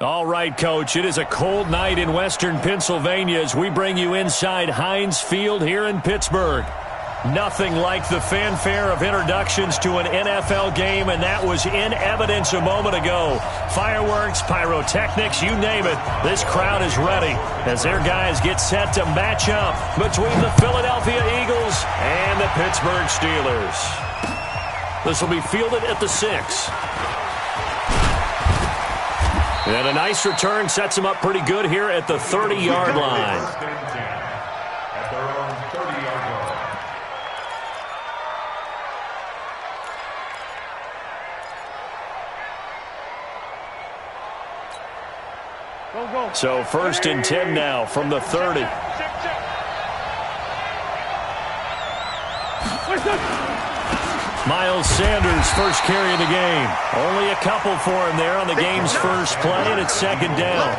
All right, Coach, it is a cold night in western Pennsylvania as we bring you inside Heinz Field here in Pittsburgh. Nothing like the fanfare of introductions to an NFL game, and that was in evidence a moment ago. Fireworks, pyrotechnics, you name it. This crowd is ready as their guys get set to match up between the Philadelphia Eagles and the Pittsburgh Steelers. This will be fielded at the 6. And a nice return sets him up pretty good here at the 30-yard line. At their own 30-yard line. So 1st and 10 now from the 30. Miles Sanders, first carry of the game. Only a couple for him there on the game's first play, and it's 2nd down.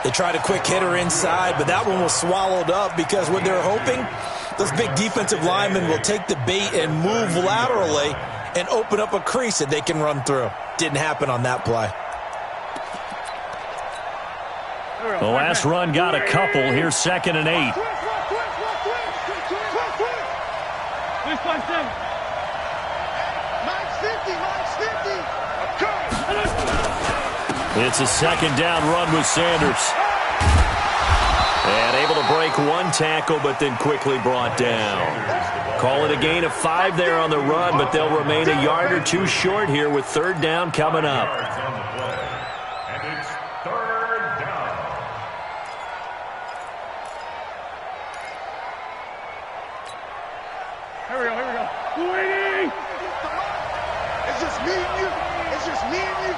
They tried a quick hitter inside, but that one was swallowed up because what they're hoping, those big defensive linemen will take the bait and move laterally and open up a crease that they can run through. Didn't happen on that play. The last run got a couple. Here's 2nd and 8. It's a 2nd down run with Sanders. And able to break one tackle, but then quickly brought down. Call it a gain of 5 there on the run, but they'll remain a yard or two short here with 3rd down coming up. And it's 3rd down. Here we go. Waiting! It's just me and you. It's just me and you.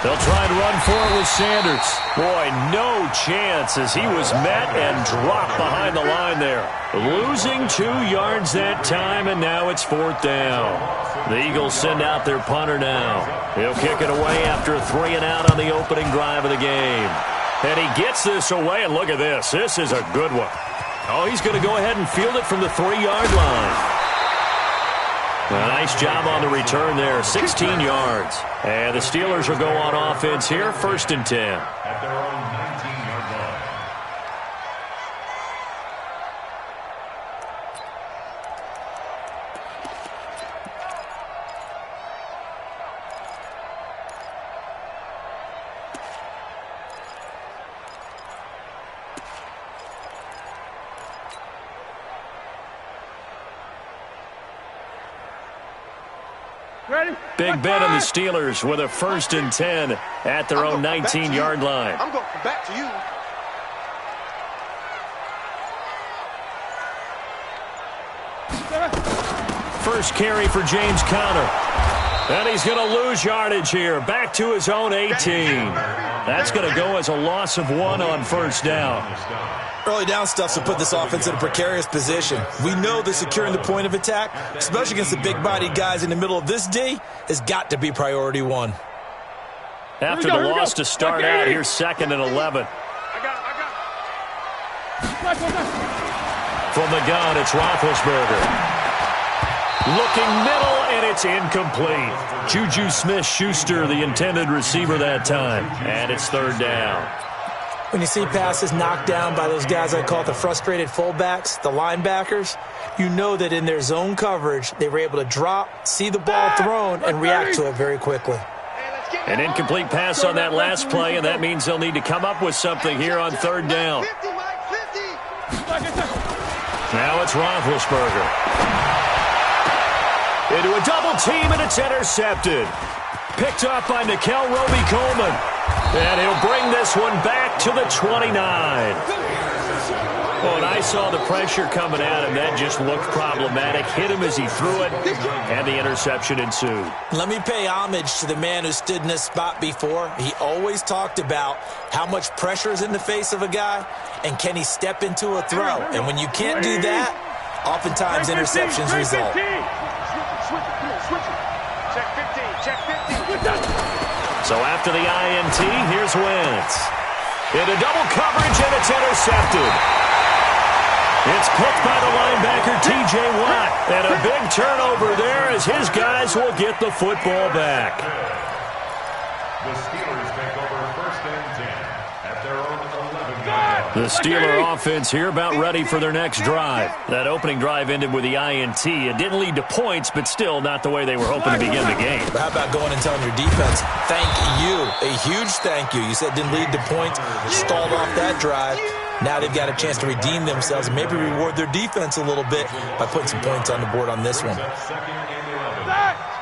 They'll try and run for it with Sanders. Boy, no chance as he was met and dropped behind the line there. Losing 2 yards that time, and now it's 4th down. The Eagles send out their punter now. He'll kick it away after a 3 and out on the opening drive of the game. And he gets this away, and look at this. This is a good one. Oh, he's going to go ahead and field it from the 3-yard line. A nice job on the return there, 16 yards. And the Steelers will go on offense here, 1st and 10. At their own 19-yard line. Big Ben and the Steelers with a 1st and 10 at their own 19-yard line. I'm going back to you. First carry for James Conner. And he's going to lose yardage here. Back to his own 18. That's going to go as a loss of 1 on 1st down. Early down stuffs will put this offense in a precarious position. We know that securing the point of attack, especially against the big-bodied guys in the middle of this D, has got to be priority 1. After the loss to start out, here's 2nd and 11. From the gun, it's Roethlisberger. Looking middle, and it's incomplete. Juju Smith-Schuster, the intended receiver that time. And it's 3rd down. When you see passes knocked down by those guys I call the frustrated fullbacks, the linebackers, you know that in their zone coverage, they were able to drop, see the ball thrown, and react to it very quickly. An incomplete pass on that last play, and that means they'll need to come up with something here on 3rd down. Now it's Roethlisberger. Into a double team, and it's intercepted. Picked up by Nickel Roby-Coleman. And he'll bring this one back to the 29. Oh, and I saw the pressure coming at him. That just looked problematic. Hit him as he threw it, and the interception ensued. Let me pay homage to the man who stood in this spot before. He always talked about how much pressure is in the face of a guy, and can he step into a throw. And when you can't do that, oftentimes interceptions result. Check 15, check 15. So after the INT, here's Wentz. Into double coverage, and it's intercepted. It's picked by the linebacker, T.J. Watt. And a big turnover there as his guys will get the football back. The Steelers take over first and 10 at their own 11-yard line. The Steeler offense here about ready for their next drive. That opening drive ended with the INT. It didn't lead to points, but still not the way they were hoping to begin the game. How about going and telling your defense, thank you, a huge thank you. You said it didn't lead to points, stalled off that drive. Now they've got a chance to redeem themselves and maybe reward their defense a little bit by putting some points on the board on this one. Second and 11.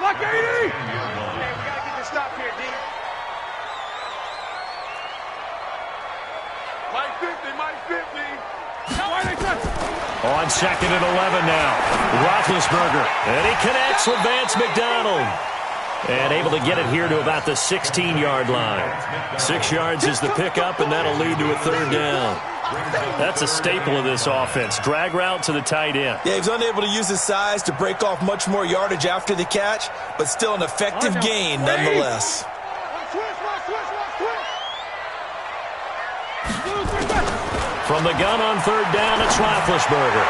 Like 80! Ten-yard line. We gotta get this stop here, D. Mike 50, Mike 50. Why they touch? On second and 11 now. Roethlisberger. And he connects with Vance McDonald. And able to get it here to about the 16-yard line. 6 yards is the pickup, and that'll lead to a third down. That's a staple of this offense. Drag route to the tight end. Yeah, he was unable to use his size to break off much more yardage after the catch, but still an effective gain nonetheless. From the gun on third down, it's Roethlisberger.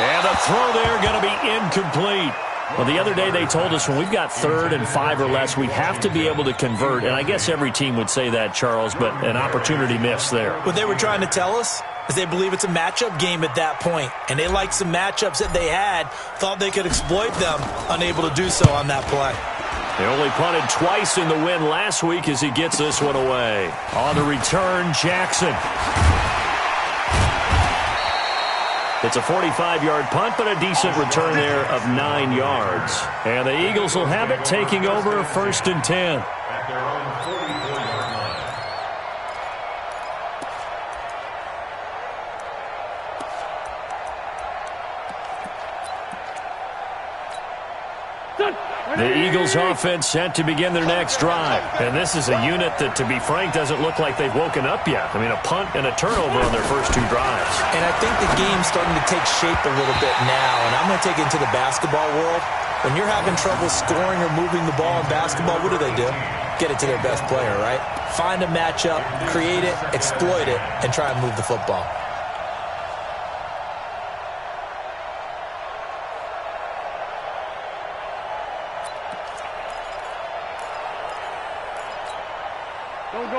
And a throw there going to be incomplete. Well, the other day they told us when we've got 3rd and 5 or less, we have to be able to convert. And I guess every team would say that, Charles, but an opportunity missed there. What they were trying to tell us is they believe it's a matchup game at that point. And they liked some matchups that they had, thought they could exploit them, unable to do so on that play. They only punted twice in the win last week as he gets this one away. On the return, Jackson. It's a 45-yard punt, but a decent return there of 9 yards. And the Eagles will have it, taking over first and 10. At their own 44-yard line. The Eagles offense set to begin their next drive. And this is a unit that, to be frank, doesn't look like they've woken up yet. I mean, a punt and a turnover on their first 2 drives. And I think the game's starting to take shape a little bit now. And I'm going to take it into the basketball world. When you're having trouble scoring or moving the ball in basketball, what do? Get it to their best player, right? Find a matchup, create it, exploit it, and try and move the football.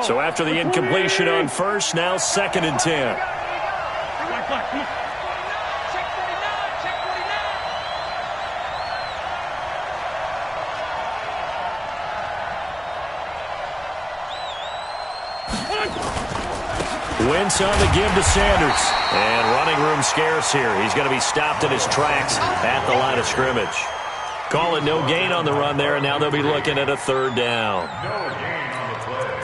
So after the incompletion on first, now second and 10. Wentz on the give to Sanders. And running room scarce here. He's going to be stopped in his tracks at the line of scrimmage. Call it no gain on the run there, and now they'll be looking at a third down. No gain on the play.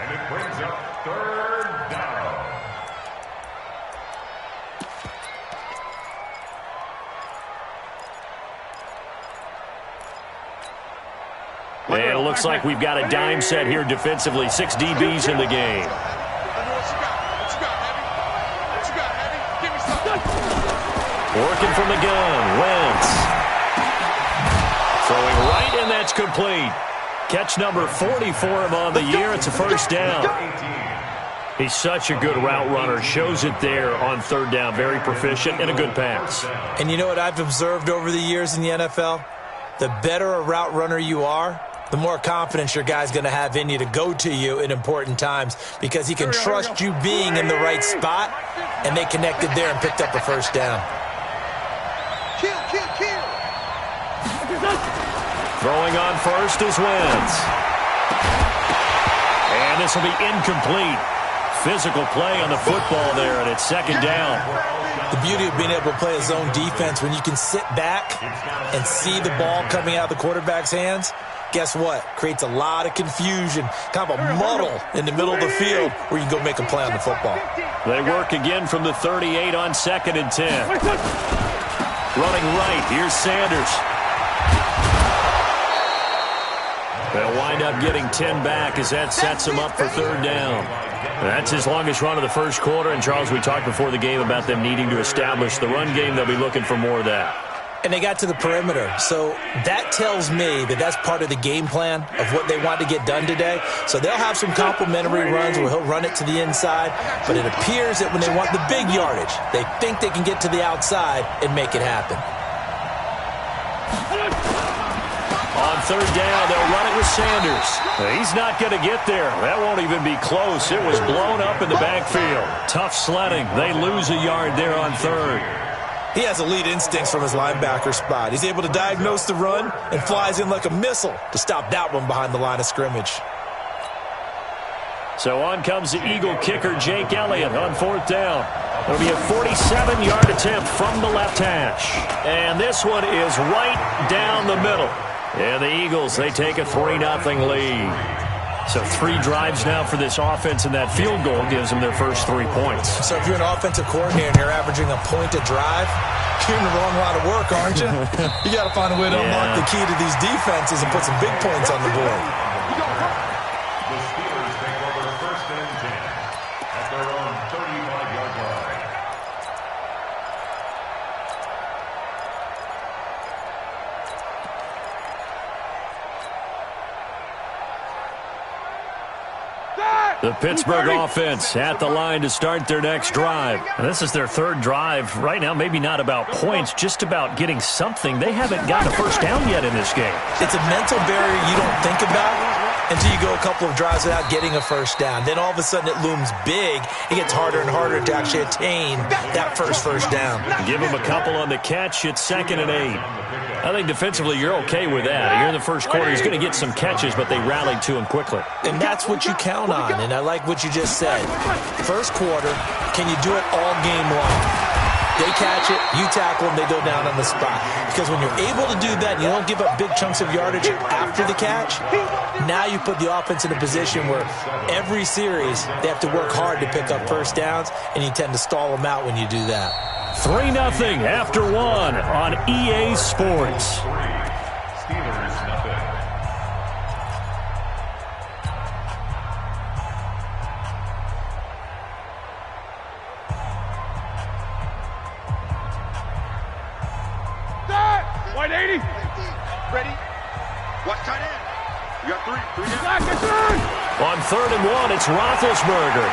And it brings up third down. And it looks like we've got a dime set here defensively. 6 DBs in the game. Working from the gun, Wentz. Throwing right, and that's complete. Catch number 40 for him on the year. It's a first down. He's such a good route runner. Shows it there on third down. Very proficient and a good pass. And you know what I've observed over the years in the NFL? The better a route runner you are, the more confidence your guy's going to have in you to go to you in important times because he can trust you being in the right spot, and they connected there and picked up a first down. Throwing on first is Wentz. And this will be incomplete. Physical play on the football there, and it's second down. The beauty of being able to play a zone defense, when you can sit back and see the ball coming out of the quarterback's hands, guess what? Creates a lot of confusion, kind of a muddle in the middle of the field where you can go make a play on the football. They work again from the 38 on second and 10. Running right, here's Sanders. They'll wind up getting 10 back as that sets him up for third down. That's his longest run of the first quarter. And, Charles, we talked before the game about them needing to establish the run game. They'll be looking for more of that. And they got to the perimeter. So that tells me that that's part of the game plan of what they want to get done today. So they'll have some complimentary runs where he'll run it to the inside. But it appears that when they want the big yardage, they think they can get to the outside and make it happen. On third down, they'll run it with Sanders. He's not going to get there. That won't even be close. It was blown up in the backfield. Tough sledding. They lose a yard there on third. He has elite instincts from his linebacker spot. He's able to diagnose the run and flies in like a missile to stop that one behind the line of scrimmage. So on comes the Eagle kicker, Jake Elliott, on fourth down. It'll be a 47-yard attempt from the left hash. And this one is right down the middle. And the Eagles, they take a 3-0 lead. So 3 drives now for this offense, and that field goal gives them their first 3 points. So if you're an offensive coordinator and you're averaging a point a drive, you're in the wrong line of work, aren't you? You got to find a way to unlock the key to these defenses and put some big points on the board. The Steelers take over first and 10 at their own 35-yard line. The Pittsburgh offense at the line to start their next drive. And this is their 3rd drive. Right now, maybe not about points, just about getting something. They haven't gotten a first down yet in this game. It's a mental barrier you don't think about until you go a couple of drives without getting a first down. Then all of a sudden it looms big. It gets harder and harder to actually attain that first down. Give them a couple on the catch. It's 2nd and 8. I think defensively you're okay with that. Here in the first quarter, he's going to get some catches, but they rallied to him quickly. And that's what you count on, and I like what you just said. First quarter, can you do it all game long? They catch it, you tackle them, they go down on the spot. Because when you're able to do that, you don't give up big chunks of yardage after the catch, now you put the offense in a position where every series they have to work hard to pick up first downs, and you tend to stall them out when you do that. 3-0 after 1 on EA Sports. Steelers nothing. White 80. Ready? Watch tight end. You got 3 On 3rd and 1, it's Roethlisberger.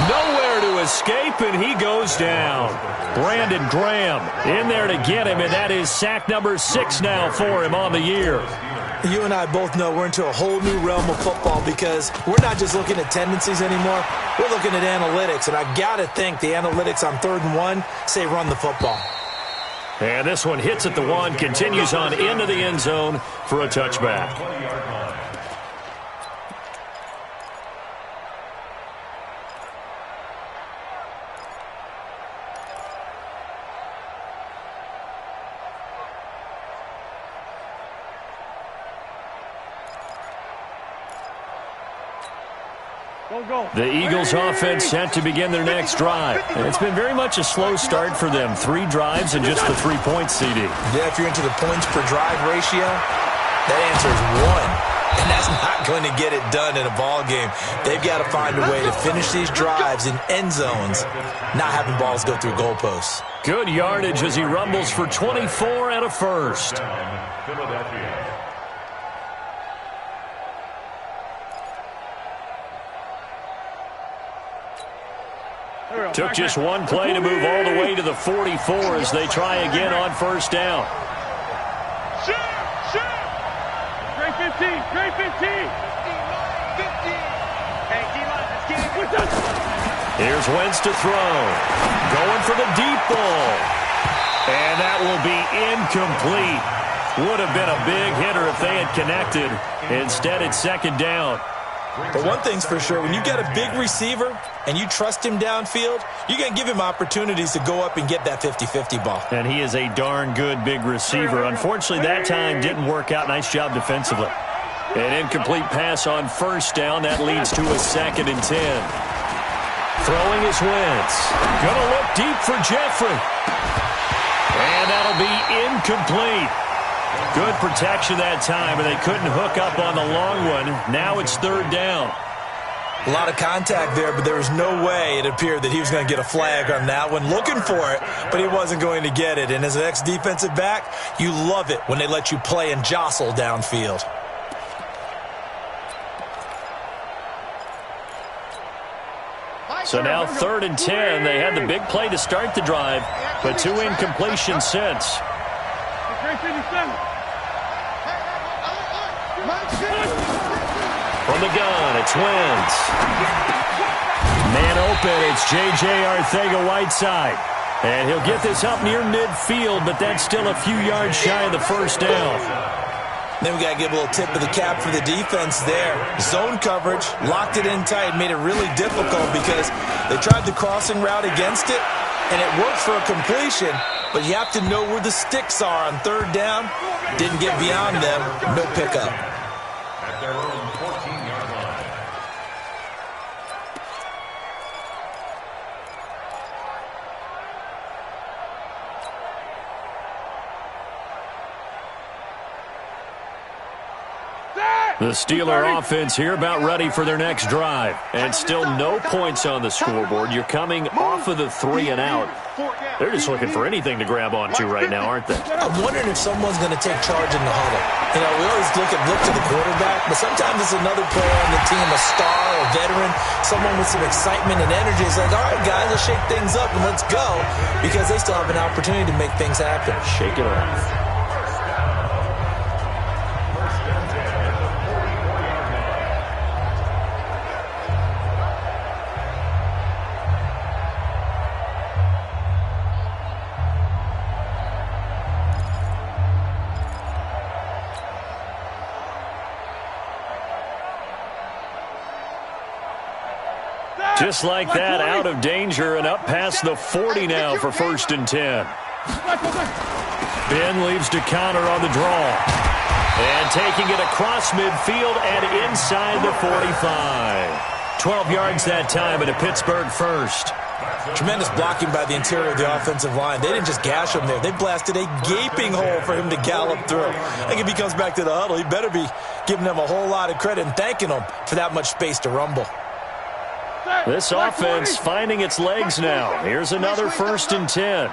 Nowhere to escape, and he goes down. Brandon Graham in there to get him, and that is sack number 6 now for him on the year. You and I both know we're into a whole new realm of football because we're not just looking at tendencies anymore. We're looking at analytics, and I got to think the analytics on 3rd and 1 say run the football. And this one hits at the 1, continues on into the end zone for a touchback. The Eagles offense set to begin their next drive. And it's been very much a slow start for them. 3 drives and just the 3 points, CD. Yeah, if you're into the points per drive ratio, that answer is 1. And that's not going to get it done in a ball game. They've got to find a way to finish these drives in end zones, not having balls go through goalposts. Good yardage as he rumbles for 24 and a first. Philadelphia. Took just 1 play to move all the way to the 44 as they try again on first down. Great 15. Great 15. 50. Hey, Here's Wentz to throw. Going for the deep ball. And that will be incomplete. Would have been a big hitter if they had connected. Instead, it's 2nd down. But one thing's for sure, when you got a big receiver and you trust him downfield, you're going to give him opportunities to go up and get that 50-50 ball. And he is a darn good big receiver. Unfortunately, that time didn't work out. Nice job defensively. An incomplete pass on first down. That leads to a 2nd and 10. Throwing is Wentz. Going to look deep for Jeffrey. And that'll be incomplete. Good protection that time, and they couldn't hook up on the long one. Now it's 3rd down. A lot of contact there, but there was no way it appeared that he was going to get a flag on that one. Looking for it, but he wasn't going to get it. And as an ex-defensive back, you love it when they let you play and jostle downfield. So now 3rd and 10. They had the big play to start the drive, but 2 incompletions since. From the gun, it's Wentz. Man open, it's J.J. Arcega-Whiteside. And he'll get this up near midfield, but that's still a few yards shy of the first down. Then we got to give a little tip of the cap for the defense there. Zone coverage, locked it in tight, made it really difficult because they tried the crossing route against it, and it worked for a completion, but you have to know where the sticks are on 3rd down. Didn't get beyond them, no pickup. At their own 14-yard line. The Steeler offense here about ready for their next drive. And still no points on the scoreboard. You're coming off of the 3 and out. They're just looking for anything to grab onto right now, aren't they? I'm wondering if someone's going to take charge in the huddle. You know, we always look to the quarterback, but sometimes it's another player on the team, a star, a veteran, someone with some excitement and energy. It's like, all right, guys, let's shake things up and let's go, because they still have an opportunity to make things happen. Shake it off. Just like that, out of danger and up past the 40 now for 1st and 10. Ben leaves to counter on the draw. And taking it across midfield and inside the 45. 12 yards that time and a Pittsburgh first. Tremendous blocking by the interior of the offensive line. They didn't just gash him there. They blasted a gaping hole for him to gallop through. I think if he comes back to the huddle, he better be giving them a whole lot of credit and thanking them for that much space to rumble. This offense finding its legs now. Here's another 1st and 10.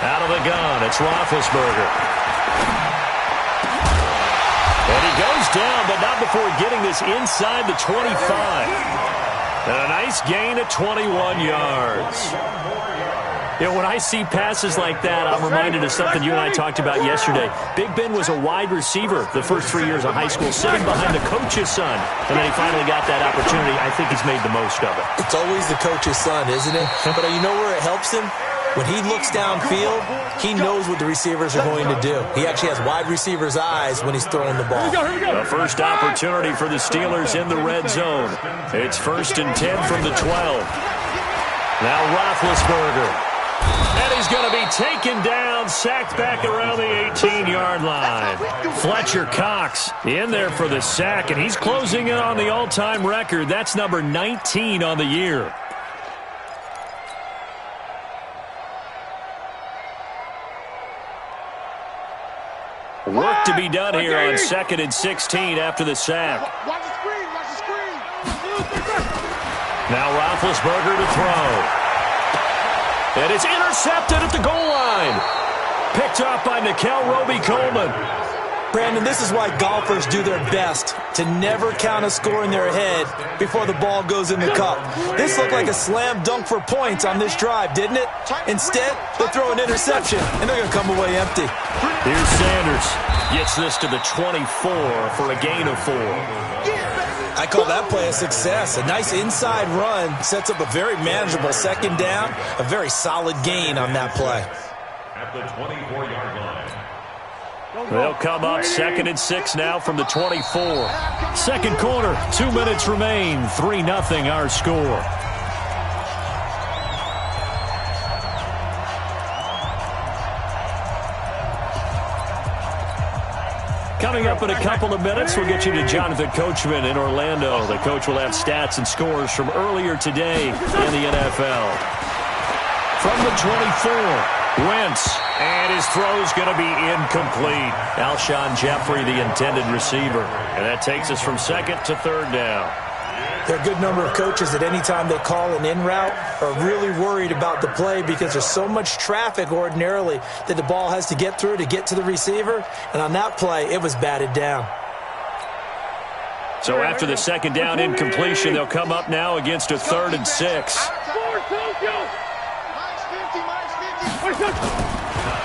Out of the gun, it's Roethlisberger. And he goes down, but not before getting this inside the 25. And a nice gain of 21 yards. You know, when I see passes like that, I'm reminded of something you and I talked about yesterday. Big Ben was a wide receiver the first 3 years of high school, sitting behind the coach's son. And then he finally got that opportunity. I think he's made the most of it. It's always the coach's son, isn't it? But you know where it helps him? When he looks downfield, he knows what the receivers are going to do. He actually has wide receivers' eyes when he's throwing the ball. The first opportunity for the Steelers in the red zone. It's 1st and 10 from the 12. Now Roethlisberger. And he's going to be taken down, sacked back around the 18-yard line. Fletcher Cox in there for the sack, and he's closing in on the all-time record. That's number 19 on the year. Work to be done here on 2nd and 16 after the sack. Watch the screen, watch the screen. Now Roethlisberger to throw. And it's intercepted at the goal line. Picked off by Nickel Roby-Coleman. Brandon, this is why golfers do their best to never count a score in their head before the ball goes in the cup. This looked like a slam dunk for points on this drive, didn't it? Instead, they throw an interception, and they're going to come away empty. Here's Sanders. Gets this to the 24 for a gain of 4. I call that play a success. A nice inside run sets up a very manageable 2nd down. A very solid gain on that play. At the 24-yard line. They'll come up 2nd and 6 now from the 24. Second quarter, 2 minutes remain. 3-0 our score. Coming up in a couple of minutes, we'll get you to Jonathan Coachman in Orlando. The coach will have stats and scores from earlier today in the NFL. From the 24, Wentz, and his throw's going to be incomplete. Alshon Jeffrey, the intended receiver. And that takes us from second to third down. There are a good number of coaches that any time they call an in route are really worried about the play because there's so much traffic ordinarily that the ball has to get through to get to the receiver. And on that play, it was batted down. So after the second down incompletion, they'll come up now against a 3rd and 6.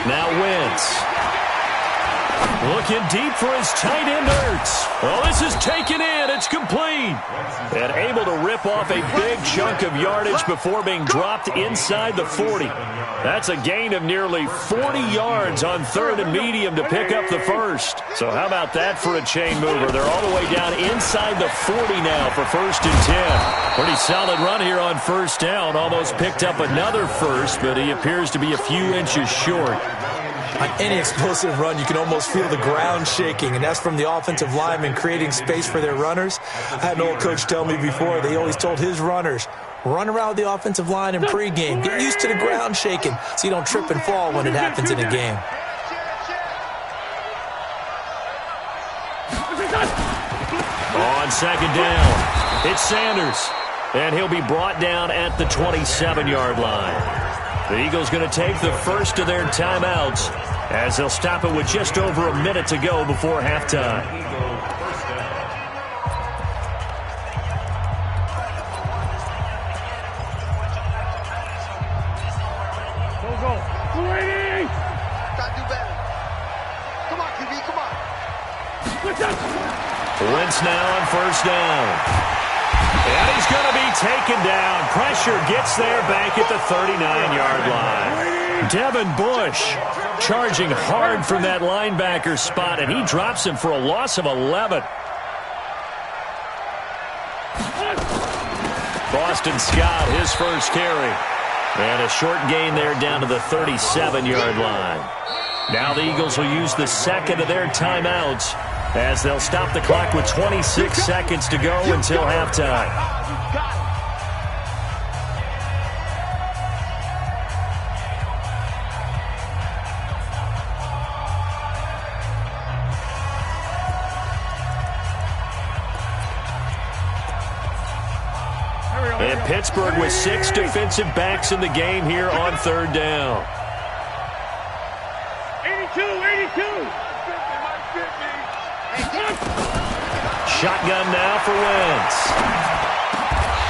Now Wentz. Looking deep for his tight end, Ertz. Oh, this is taken in. It's complete. And able to rip off a big chunk of yardage before being dropped inside the 40. That's a gain of nearly 40 yards on 3rd and medium to pick up the first. So how about that for a chain mover? They're all the way down inside the 40 now for 1st and 10. Pretty solid run here on 1st down. Almost picked up another first, but he appears to be a few inches short. On any explosive run, you can almost feel the ground shaking, and that's from the offensive linemen creating space for their runners. I had an old coach tell me before, they always told his runners, run around the offensive line in pregame. Get used to the ground shaking so you don't trip and fall when it happens in a game. On 2nd down, it's Sanders, and he'll be brought down at the 27-yard line. The Eagles going to take the first of their timeouts as they'll stop it with just over a minute to go before halftime. Go. Gotta do better. Come on, QB, come on. Wentz now on 1st down. And he's going to be taken down. Pressure gets there back at the 39-yard line. Devin Bush charging hard from that linebacker spot, and he drops him for a loss of 11. Boston Scott, his first carry. And a short gain there down to the 37-yard line. Now the Eagles will use the second of their timeouts as they'll stop the clock with 26 seconds to go until halftime. And Pittsburgh with 6 defensive backs in the game here on 3rd down. 82. Shotgun now for Wentz.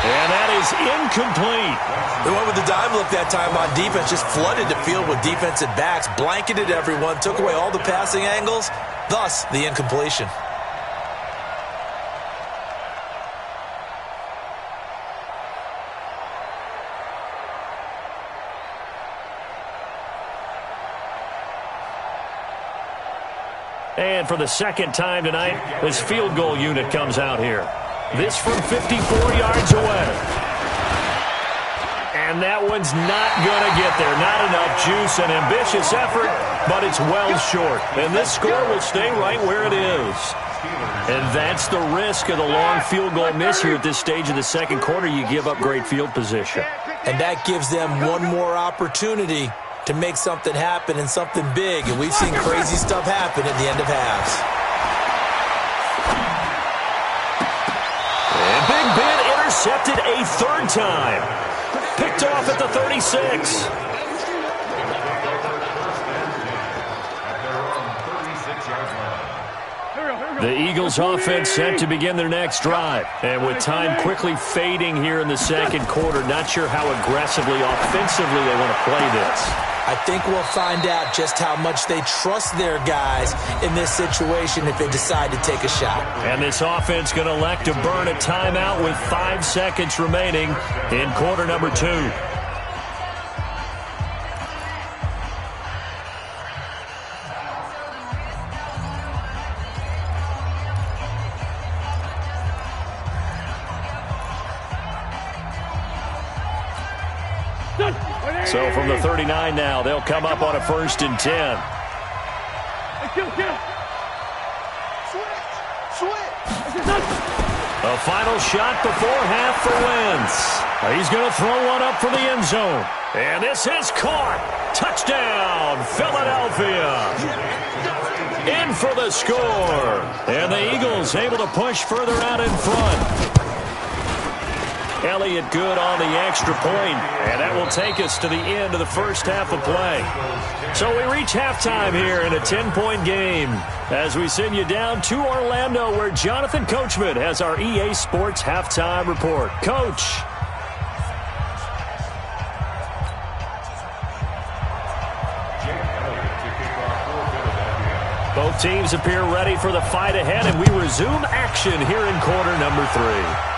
And that is incomplete. They went with the dime look that time on defense, just flooded the field with defensive backs, blanketed everyone, took away all the passing angles, thus the incompletion. And for the second time tonight, this field goal unit comes out here. This from 54 yards away. And that one's not going to get there. Not enough juice. An ambitious effort, but it's well short. And this score will stay right where it is. And that's the risk of the long field goal miss here at this stage of the second quarter. You give up great field position. And that gives them one more opportunity to make something happen and something big. And we've seen crazy stuff happen at the end of halves. And Big Ben intercepted a 3rd time. Picked off at the 36. The Eagles offense set to begin their next drive. And with time quickly fading here in the second quarter, not sure how aggressively, offensively they want to play this. I think we'll find out just how much they trust their guys in this situation if they decide to take a shot. And this offense going to elect to burn a timeout with 5 seconds remaining in quarter number 2. So from the 39 now, they'll come up on a 1st and 10. A final shot before half for Wentz. He's going to throw one up for the end zone. And this is caught. Touchdown, Philadelphia. In for the score. And the Eagles able to push further out in front. Elliott good on the extra point, and that will take us to the end of the first half of play. So we reach halftime here in a 10-point game as we send you down to Orlando, where Jonathan Coachman has our EA Sports halftime report. Coach. Both teams appear ready for the fight ahead, and we resume action here in quarter number 3.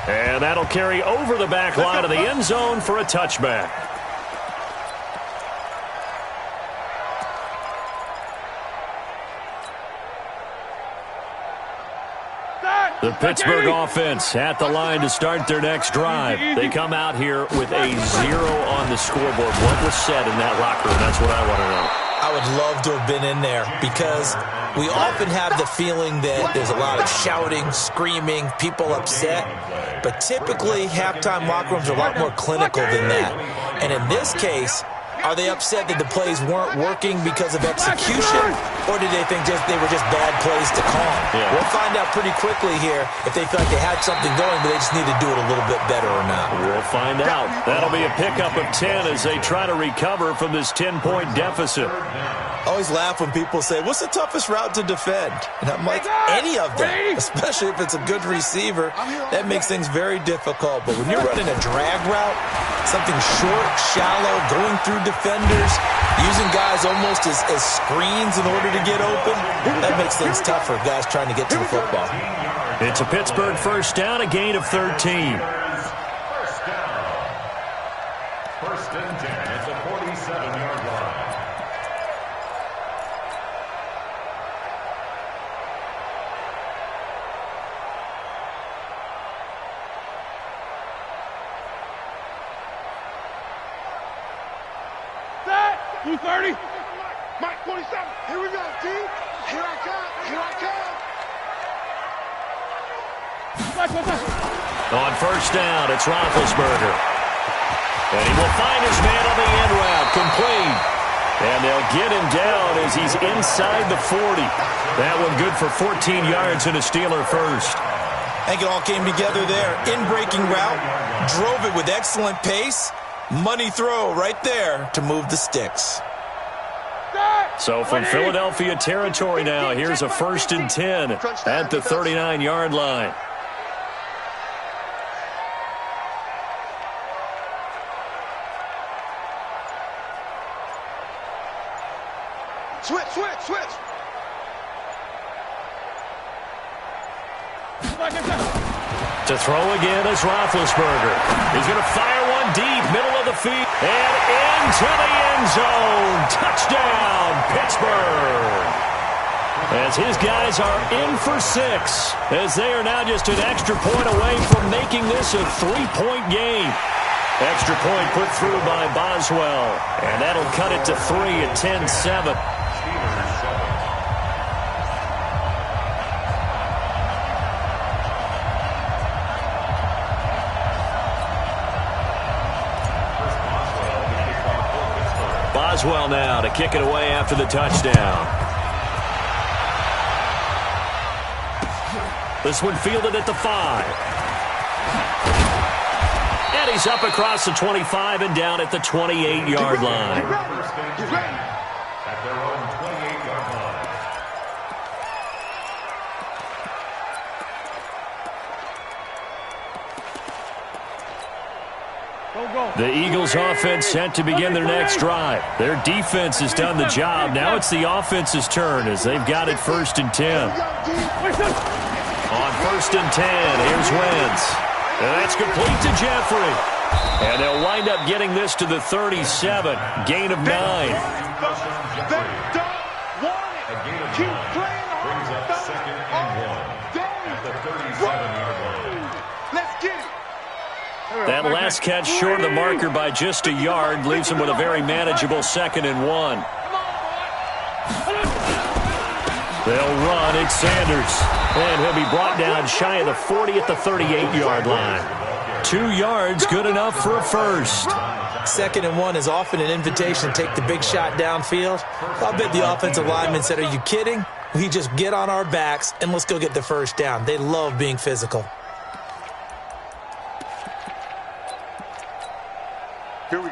And that'll carry over the back line of the end zone for a touchback. The Pittsburgh offense at the line to start their next drive. They come out here with a 0 on the scoreboard. What was said in that locker room? That's what I want to know. I would love to have been in there because we often have the feeling that there's a lot of shouting, screaming, people upset. But typically, halftime locker rooms are a lot more clinical than that. And in this case, are they upset that the plays weren't working because of execution? Or did they think they were just bad plays to call? Yeah. We'll find out pretty quickly here if they feel like they had something going, but they just need to do it a little bit better or not. We'll find out. That'll be a pickup of 10 as they try to recover from this 10-point deficit. I always laugh when people say, what's the toughest route to defend? And I'm like, any of them, especially if it's a good receiver. That makes things very difficult. But when you're running a drag route, something short, shallow, going through defenders, using guys almost as screens in order to get open, that makes things tougher, guys trying to get to the football. It's a Pittsburgh first down, a gain of 13. First and 10 at the 47-yard line. Set. 230. Mike 27. Here we go, team. Here I come. Here I come. On first down, it's Roethlisberger. And he will find his man on the end route, complete. And they'll get him down as he's inside the 40. That one good for 14 yards and a Steeler first. I think it all came together there. In-breaking route, drove it with excellent pace. Money throw right there to move the sticks. So from Philadelphia territory now, here's a first and 10 at the 39-yard line. Switch. To throw again is Roethlisberger. He's going to fire one deep, middle of the field, and into the end zone. Touchdown, Pittsburgh. As his guys are in for 6, as they are now just an extra point away from making this a 3-point game. Extra point put through by Boswell, and that'll cut it to 3 at 10-7. Boswell now to kick it away after the touchdown. This one fielded at the 5. And he's up across the 25 and down at the 28-yard line. At their own 28-yard line. The Eagles offense set to begin their next drive. Their defense has done the job. Now it's the offense's turn as they've got it first and 10. On first and 10, here's Wentz. And that's complete to Jeffrey. And they'll wind up getting this to the 37. Gain of 9. Keep playing on. Brings up second and 1 at the 37-yard line. Let's get it. That last catch short of the marker by just a yard leaves him with a very manageable second and 1. They'll run. It's Sanders. And he'll be brought down shy of the 40 at the 38-yard line. 2 yards, good enough for a first. 2nd and 1 is often an invitation to take the big shot downfield. I bet the offensive lineman said, "Are you kidding? We just get on our backs and let's go get the first down." They love being physical.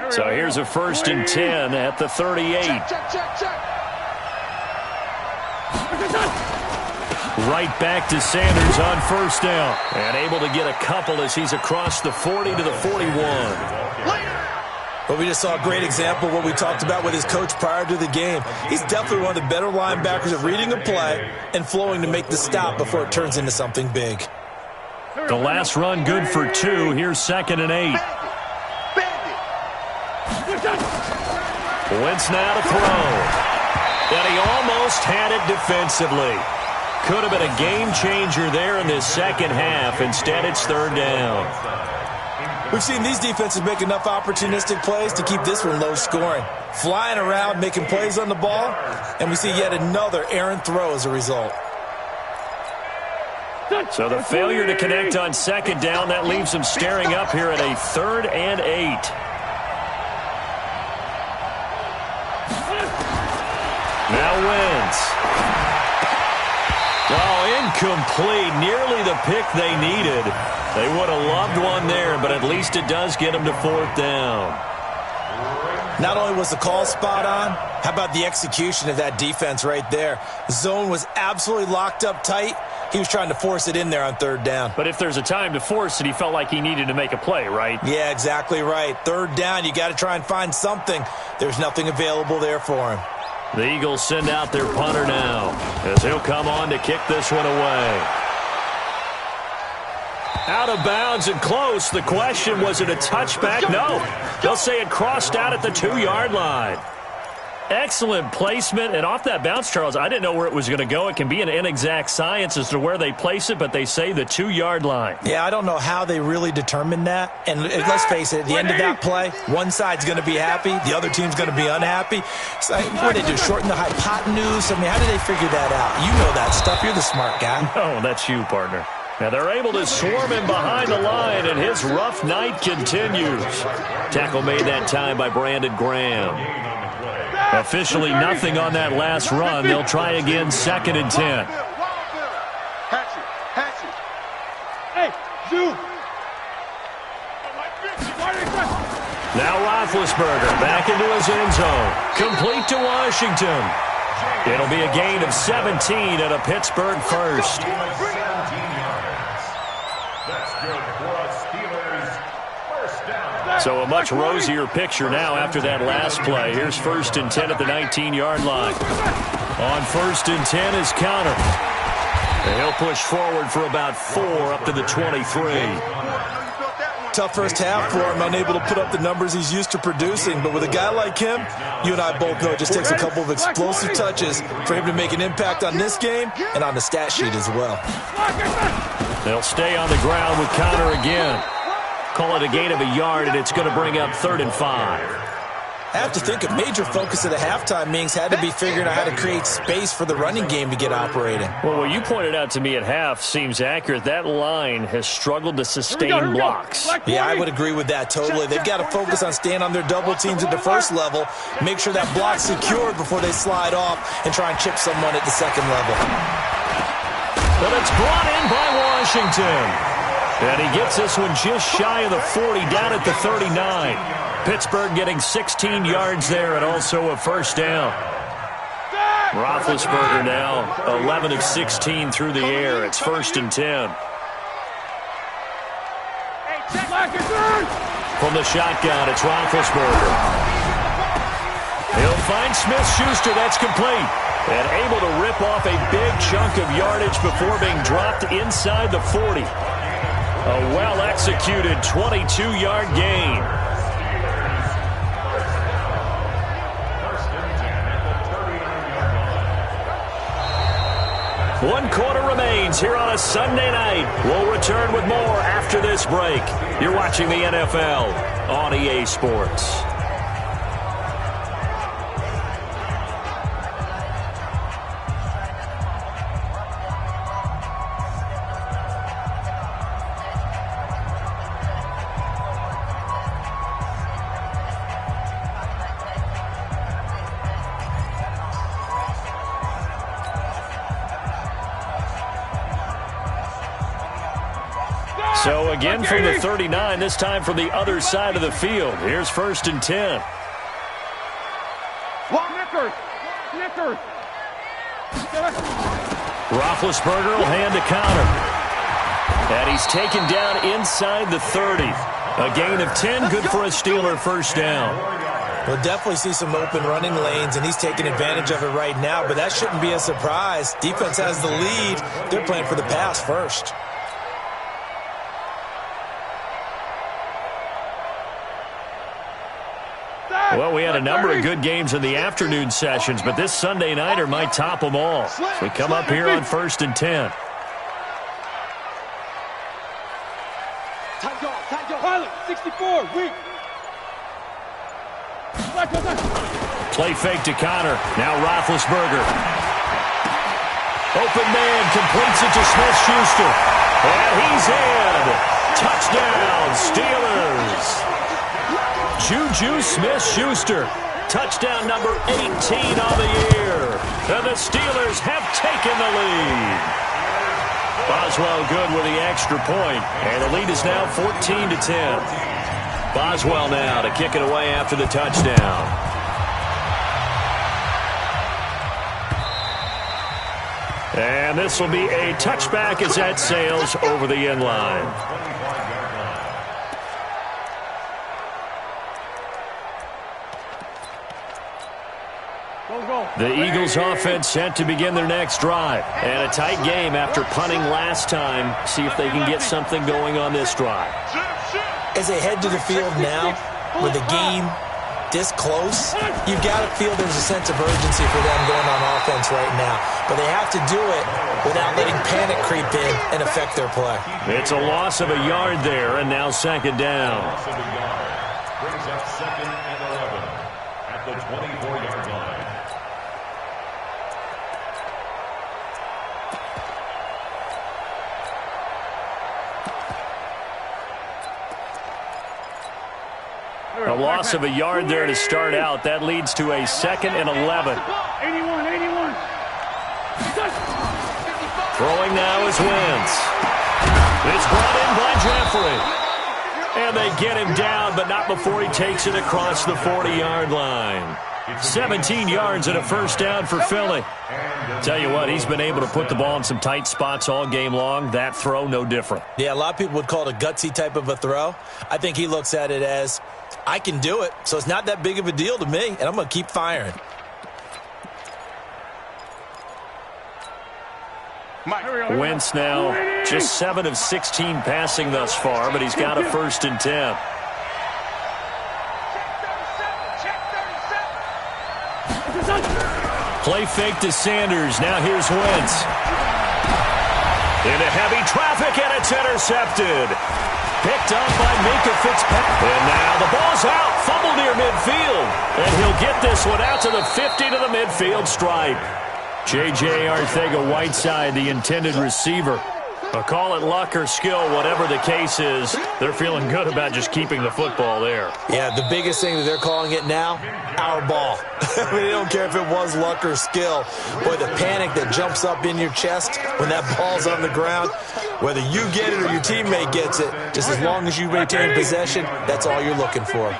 So here's a 1st and 10 at the 38. Check. Right back to Sanders on 1st down. And able to get a couple as he's across the 40 to the 41. But we just saw a great example of what we talked about with his coach prior to the game. He's definitely one of the better linebackers at reading a play and flowing to make the stop before it turns into something big. The last run good for 2. Here's 2nd and 8. Wentz now to throw. And he almost had it defensively. Could have been a game changer there in this second half. Instead, it's 3rd down. We've seen these defenses make enough opportunistic plays to keep this one low scoring. Flying around, making plays on the ball, and we see yet another errant throw as a result. So the failure to connect on 2nd down, that leaves them staring up here at a 3rd and 8. Now Wentz. Oh, incomplete. Nearly the pick they needed. They would have loved one there, but at least it does get them to 4th down. Not only was the call spot on, how about the execution of that defense right there? Zone was absolutely locked up tight. He was trying to force it in there on 3rd down. But if there's a time to force it, he felt like he needed to make a play, right? Yeah, exactly right. 3rd down, you got to try and find something. There's nothing available there for him. The Eagles send out their punter now as he'll come on to kick this one away. Out of bounds and close. The question, was it a touchback? No. They'll say it crossed out at the 2-yard line. Excellent placement. And off that bounce, Charles, I didn't know where it was going to go. It can be an inexact science as to where they place it, but they say the 2-yard line. Yeah, I don't know how they really determined that. And let's face it, at the end of that play, one side's going to be happy, the other team's going to be unhappy. It's like, what did they do, shorten the hypotenuse? I mean, how did they figure that out? You know that stuff. You're the smart guy. Oh, that's you, partner. Now they're able to swarm him behind the line, and his rough night continues. Tackle made that time by Brandon Graham. Officially nothing on that last run. They'll try again, 2nd and 10. Hey, Zoo. Now Roethlisberger back into his end zone. Complete to Washington. It'll be a gain of 17 and a Pittsburgh first. So a much rosier picture now after that last play. Here's 1st and 10 at the 19-yard line. On 1st and 10 is Counter. And he'll push forward for about 4 up to the 23. Tough first half for him, unable to put up the numbers he's used to producing. But with a guy like him, you and I both know it just takes a couple of explosive touches for him to make an impact on this game and on the stat sheet as well. They'll stay on the ground with Counter again. Call it a gain of a yard, and it's going to bring up 3rd and 5. I have to think a major focus of the halftime meetings had to be figuring out how to create space for the running game to get operating. Well, what you pointed out to me at half seems accurate. That line has struggled to sustain blocks. Yeah, I would agree with that totally. They've got to focus on staying on their double teams at the first level, make sure that block's secured before they slide off and try and chip someone at the second level. But it's brought in by Washington. And he gets this one just shy of the 40, down at the 39. Pittsburgh getting 16 yards there and also a 1st down. Roethlisberger now 11 of 16 through the air. It's 1st and 10. From the shotgun, it's Roethlisberger. He'll find Smith-Schuster. That's complete. And able to rip off a big chunk of yardage before being dropped inside the 40. A well-executed 22-yard gain. One quarter remains here on a Sunday night. We'll return with more after this break. You're watching the NFL on EA Sports. So again from the 39, this time from the other side of the field. Here's 1st and 10. Knickers. Roethlisberger will hand a counter. And he's taken down inside the 30. A gain of 10, good for a Steeler first down. We'll definitely see some open running lanes, and he's taking advantage of it right now, but that shouldn't be a surprise. Defense has the lead. They're playing for the pass first. Well, we had a number of good games in the afternoon sessions, but this Sunday nighter might top them all. So we come up here on 1st and 10. Pilot, 64, weak. Play fake to Connor. Now Roethlisberger. Open man completes it to Smith-Schuster. And he's in. Touchdown, Steelers. Juju Smith-Schuster. Touchdown number 18 on the year. And the Steelers have taken the lead. Boswell good with the extra point. And the lead is now 14-10. Boswell now to kick it away after the touchdown. And this will be a touchback as that sails over the end line. The Eagles offense set to begin their next drive. And a tight game after punting last time. See if they can get something going on this drive. As they head to the field now, with the game this close, you've got to feel there's a sense of urgency for them going on offense right now. But they have to do it without letting panic creep in and affect their play. It's a loss of a yard there, and now 2nd down. Brings up 2nd and 11 at the 24-yard line. A loss of a yard there to start out. That leads to a 2nd and 11. 81. Throwing now is Wentz. It's brought in by Jeffrey. And they get him down, but not before he takes it across the 40-yard line. 17 yards and a first down for Philly. Tell you what, he's been able to put the ball in some tight spots all game long. That throw, no different. Yeah, a lot of people would call it a gutsy type of a throw. I think he looks at it as, I can do it, so it's not that big of a deal to me, and I'm going to keep firing. Wentz now just 7 of 16 passing thus far, but he's got a 1st and 10. Play fake to Sanders. Now here's Wentz. Into heavy traffic, and it's intercepted. Picked up by Minka Fitzpatrick. And now the ball's out. Fumble near midfield. And he'll get this one out to the 50 to the midfield stripe. J.J. Arcega-Whiteside, the intended receiver. Call it luck or skill, whatever the case is. They're feeling good about just keeping the football there. Yeah, the biggest thing that they're calling it now, our ball. I mean, they don't care if it was luck or skill. Boy, the panic that jumps up in your chest when that ball's on the ground, whether you get it or your teammate gets it, just as long as you retain possession, that's all you're looking for.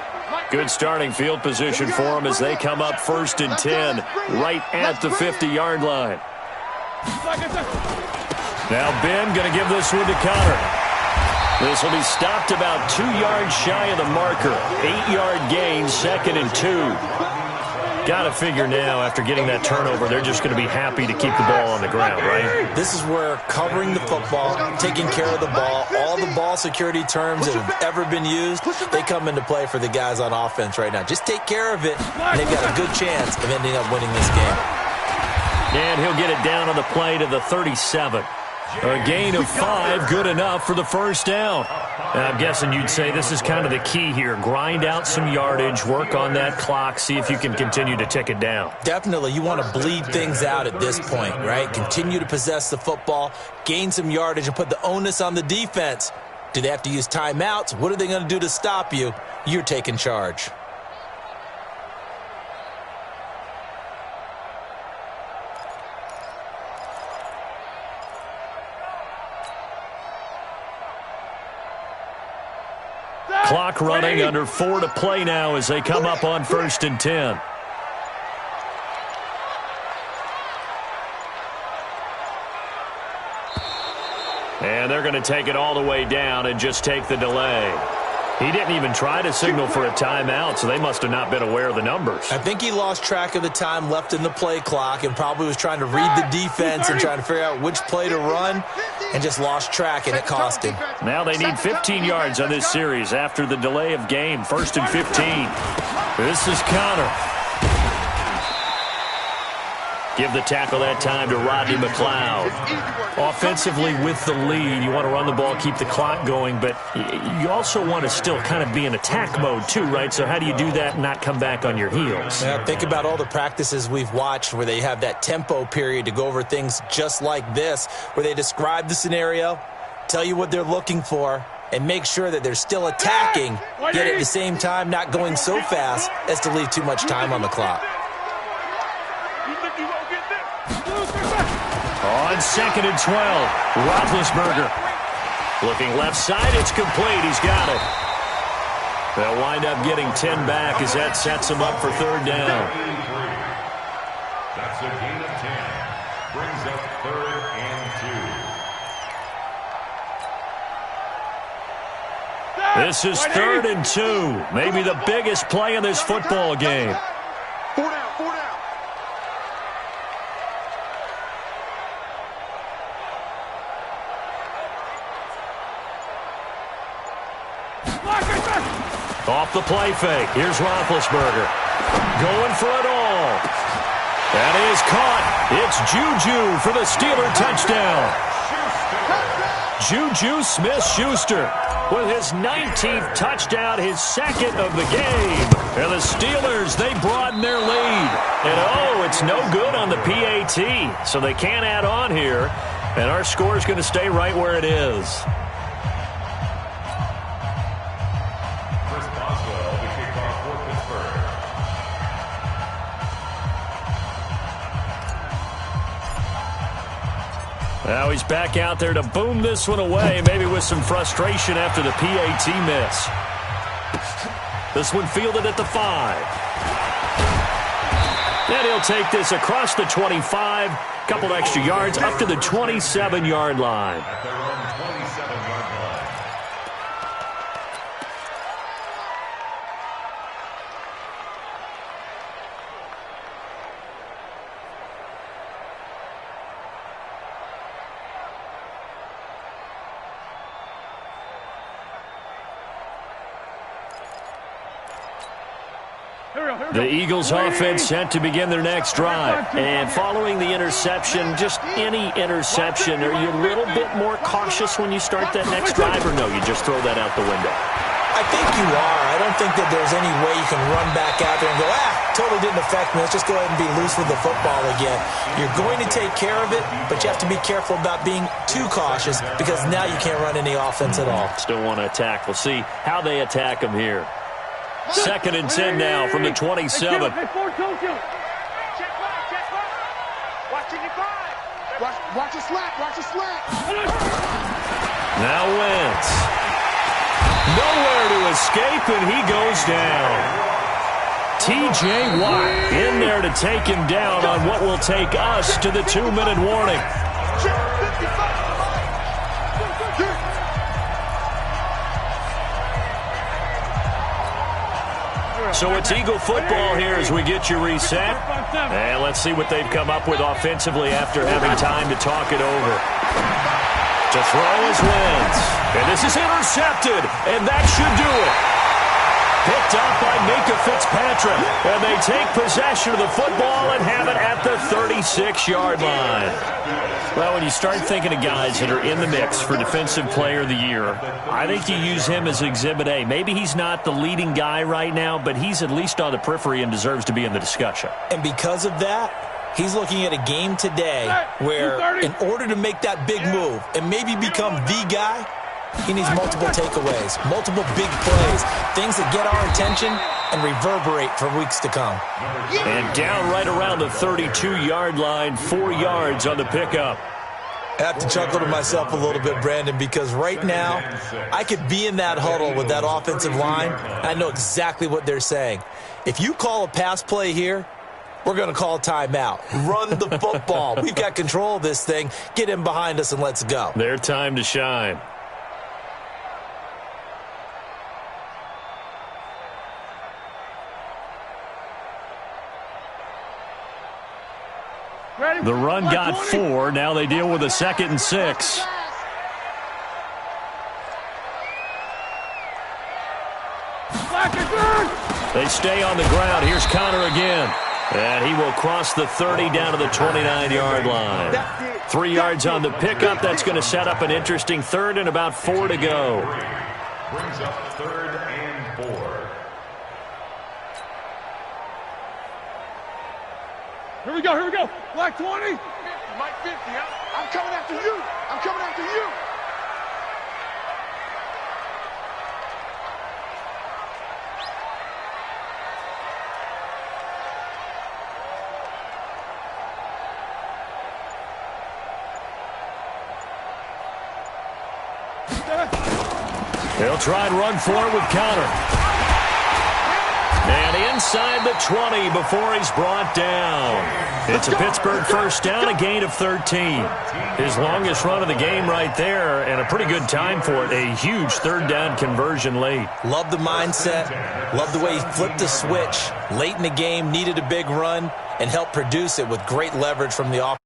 Good starting field position for them as they come up 1st and 10, right at the 50-yard line. Now Ben going to give this one to Connor. This will be stopped about 2 yards shy of the marker. 8-yard gain, 2nd and 2. Got to figure now, after getting that turnover, they're just going to be happy to keep the ball on the ground, right? This is where covering the football, taking care of the ball, all the ball security terms that have ever been used, they come into play for the guys on offense right now. Just take care of it, and they've got a good chance of ending up winning this game. And he'll get it down on the play to the 37. A gain of 5, good enough for the first down. Now, I'm guessing you'd say this is kind of the key here. Grind out some yardage, work on that clock, see if you can continue to tick it down. Definitely. You want to bleed things out at this point, right? Continue to possess the football, gain some yardage, and put the onus on the defense. Do they have to use timeouts? What are they going to do to stop you? You're taking charge. Clock running, under 4 to play now as they come up on 1st and 10. And they're going to take it all the way down and just take the delay. He didn't even try to signal for a timeout, so they must have not been aware of the numbers. I think he lost track of the time left in the play clock and probably was trying to read the defense and trying to figure out which play to run and just lost track, and it cost him. Now they need 15 yards on this series after the delay of game. 1st and 15. This is Connor. Give the tackle that time to Rodney McLeod. Offensively with the lead, you want to run the ball, keep the clock going, but you also want to still kind of be in attack mode too, right? So how do you do that and not come back on your heels? Yeah, think about all the practices we've watched where they have that tempo period to go over things just like this, where they describe the scenario, tell you what they're looking for, and make sure that they're still attacking, yet at the same time not going so fast as to leave too much time on the clock. On 2nd and 12, Roethlisberger. Looking left side, it's complete. He's got it. They'll wind up getting 10 back as that sets them up for 3rd down. That's a gain of 10. Brings up 3rd and 2. This is 3rd and 2. Maybe the biggest play in this football game. 4 down, 4 down. Off the play fake. Here's Roethlisberger. Going for it all. That is caught. It's Juju for the Steeler touchdown. Juju Smith-Schuster with his 19th touchdown, his 2nd of the game. And the Steelers, they broaden their lead. And oh, it's no good on the PAT. So they can't add on here. And our score is going to stay right where it is. Now he's back out there to boom this one away, maybe with some frustration after the PAT miss. This one fielded at the 5. And he'll take this across the 25, couple extra yards up to the 27-yard line. At their own 27-yard line. The Eagles offense set to begin their next drive. And following the interception, just any interception, are you a little bit more cautious when you start that next drive, or no, you just throw that out the window? I think you are. I don't think that there's any way you can run back out there and go, totally didn't affect me. Let's just go ahead and be loose with the football again. You're going to take care of it, but you have to be careful about being too cautious because now you can't run any offense at all. Still want to attack. We'll see how they attack them here. 2nd and 10 now from the 27. Watching your five. Watch your slack. Watch your slack. Now Wentz. Nowhere to escape, and he goes down. T.J. Watt in there to take him down on what will take us to the 2-minute warning. So it's Eagle football here as we get you reset. And let's see what they've come up with offensively after having time to talk it over. To throw is Wentz. And this is intercepted, and that should do it. Picked up by Minkah Fitzpatrick. And they take possession of the football and have it at the 36-yard line. Well, when you start thinking of guys that are in the mix for Defensive Player of the Year, I think you use him as Exhibit A. Maybe he's not the leading guy right now, but he's at least on the periphery and deserves to be in the discussion. And because of that, he's looking at a game today where in order to make that big move and maybe become the guy, he needs multiple takeaways, multiple big plays, things that get our attention and reverberate for weeks to come. And down right around the 32-yard line, 4 yards on the pickup. I have to chuckle to myself a little bit, Brandon, because right now I could be in that huddle with that offensive line. I know exactly what they're saying. If you call a pass play here, we're going to call a timeout. Run the football. We've got control of this thing. Get in behind us and let's go. Their time to shine. The run got 4. Now they deal with a 2nd and 6. They stay on the ground. Here's Connor again. And he will cross the 30 down to the 29-yard line. 3 yards on the pickup. That's going to set up an interesting 3rd and about 4 to go. Brings up 3rd and 4. Here we go, here we go. Black 20. Mike 50, I'm coming after you. I'm coming after you. They'll try and run for it with Connor. And inside the 20 before he's brought down. It's a Pittsburgh first down, a gain of 13. His longest run of the game right there, and a pretty good time for it. A huge 3rd down conversion late. Love the mindset. Love the way he flipped the switch. Late in the game, needed a big run, and helped produce it with great leverage from the offense.